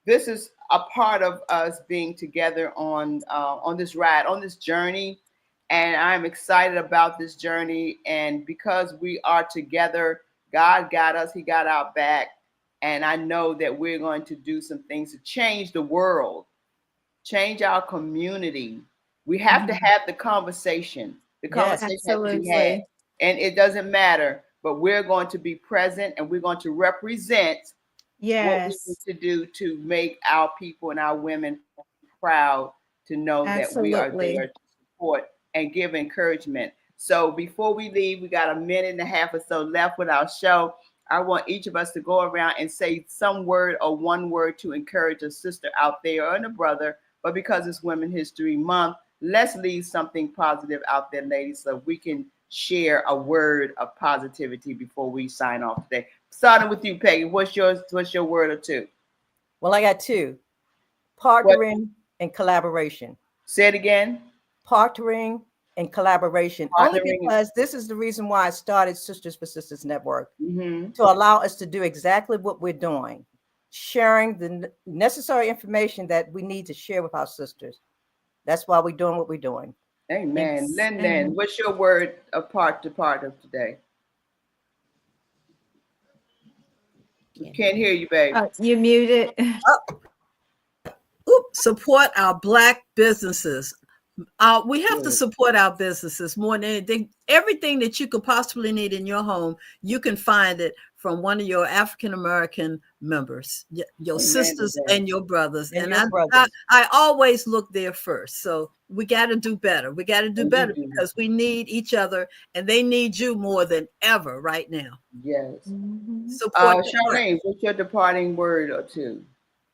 this is a part of us being together on this ride, on this journey, and I'm excited about this journey. And because we are together, God got us; He got our back, and I know that we're going to do some things to change the world, change our community. We have to have the conversation. The conversation has to be had. And it doesn't matter, but we're going to be present, and we're going to represent what we need to do to make our people and our women proud to know that we are there to support and give encouragement. So before we leave, we got a minute and a half or so left with our show. I want each of us to go around and say some word or one word to encourage a sister out there or a brother. But because it's Women's History Month, let's leave something positive out there, ladies, so we can share a word of positivity before we sign off today. Starting with you, Peggy. What's your word or two? Well, I got two. Partnering and collaboration. Say it again. Partnering and collaboration. Only because this is the reason why I started Sisters for Sisters Network, to allow us to do exactly what we're doing, sharing the necessary information that we need to share with our sisters. That's why we're doing what we're doing. Amen. Linden, what's your word of part of today? We can't hear you, babe. You muted. Support our Black businesses. We have to support our businesses more than anything. Everything that you could possibly need in your home, you can find it from one of your African-American members, your sisters and your brothers. And I always look there first. So we got to do better. We got to do better because we need each other, and they need you more than ever right now. Yes. Support. Charmaine, what's your departing word or two?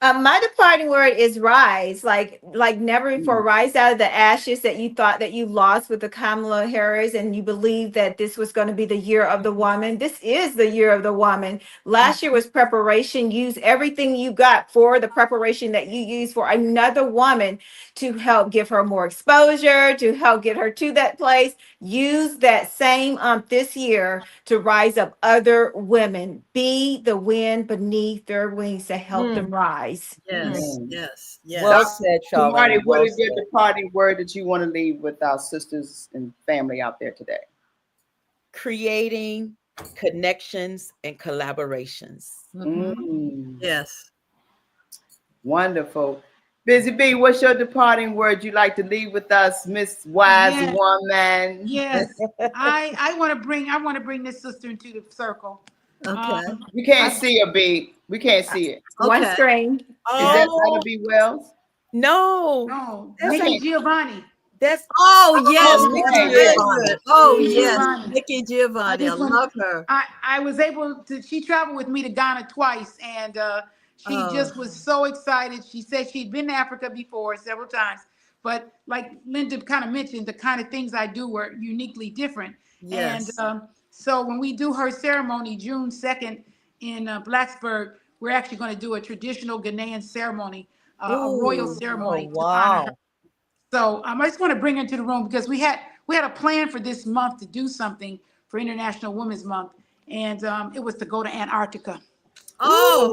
My departing word is rise, like never before. Rise out of the ashes that you thought that you lost with the Kamala Harris, and you believe that this was going to be the year of the woman. This is the year of the woman. Last year was preparation. Use everything you got for the preparation that you use for another woman to help give her more exposure, to help get her to that place. Use that same this year to rise up other women. Be the wind beneath their wings to help them rise. Yes, yes, yes. Well said, So Marty, Charlene. what Well is your said. departing word that you want to leave with our sisters and family out there today? Creating connections and collaborations. Yes. Wonderful. Busy Bee, what's your departing word you'd like to leave with us, Miss Wise Yes. Woman? Yes, I want to bring this sister into the circle. Okay. We can't see her, B. We can't see it. One Okay. screen. Is that Ida B. Wells? No, No, That's Nikki a- Giovanni. that's Oh yes, Oh, Nikki okay, yeah. Giovanni. Oh Nikki yes, Giovanni. Nikki Giovanni. I just wanna- love her. I was able to. She traveled with me to Ghana twice, and she Oh. just was so excited. She said she'd been to Africa before several times, but like Linda kind of mentioned, the kind of things I do were uniquely different. Yes. And so when we do her ceremony June 2nd in Blacksburg, we're actually going to do a traditional Ghanaian ceremony, a royal Ooh. ceremony Oh, to honor her. wow. So I just want to bring her into the room because we had a plan for this month to do something for International Women's Month, and it was to go to Antarctica. Oh.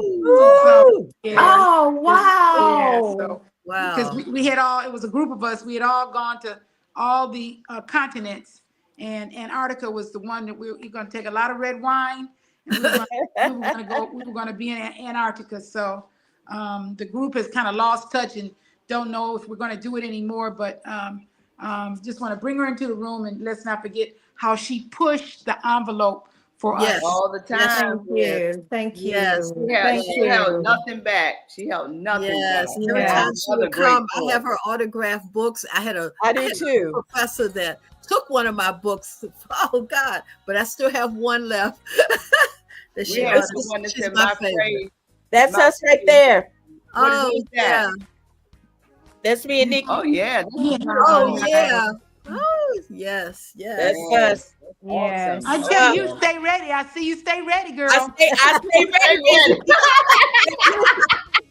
So yeah, Oh, yeah. wow. So because Wow. we had all, it was a group of us. We had all gone to all the continents, and Antarctica was the one that we were going to take a lot of red wine, and we were going to go. We were going to be in Antarctica. So the group has kind of lost touch and don't know if we're going to do it anymore. But just want to bring her into the room, and let's not forget how she pushed the envelope for Yes. us. All the Yes. time. Thank you. Thank Yes. you. She Thank held you. nothing back. She held nothing Yes. back. And every Yeah. time she Another would great come, I point. have her autographed books. I had a too. professor that took one of my books. Oh God! But I still have one left. That We she have bought. someone that She's said, my my favorite. praise. That's My us right praise. there. What is Oh who's yeah. that? that's me and Nikki. Oh, yeah. Yeah. Oh yeah. Oh yes. Yes. That's us. Yes. I Awesome. tell you, Awesome. stay ready. I see you stay ready, girl. I stay ready, Busy Bee.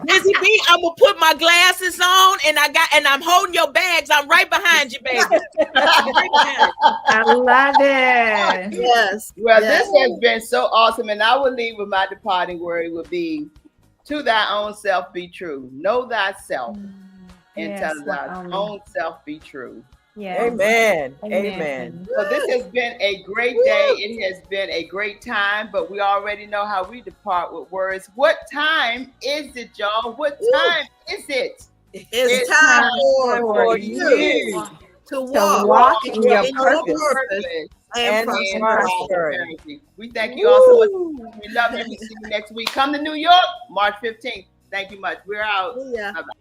Busy Bee, I'm gonna put my glasses on, and I'm holding your bags. I'm right behind you, baby. I'm right behind you. I love it. Yes. Well, Yes. this has been so awesome. And I will leave with my departing word would be, to thy own self be true. Know thyself and Yes, tell thy own self be true. Yes. Amen. Amen. Amen. So this has been a great day. It has been a great time, but we already know how we depart with words. What time is it, y'all? What time is it? It's time for you to to walk walk in your in your purpose. purpose and And prosperity. We thank you all so much. We love you. We see you next week. Come to New York, March 15th. Thank you much. We're out. Yeah. Bye-bye.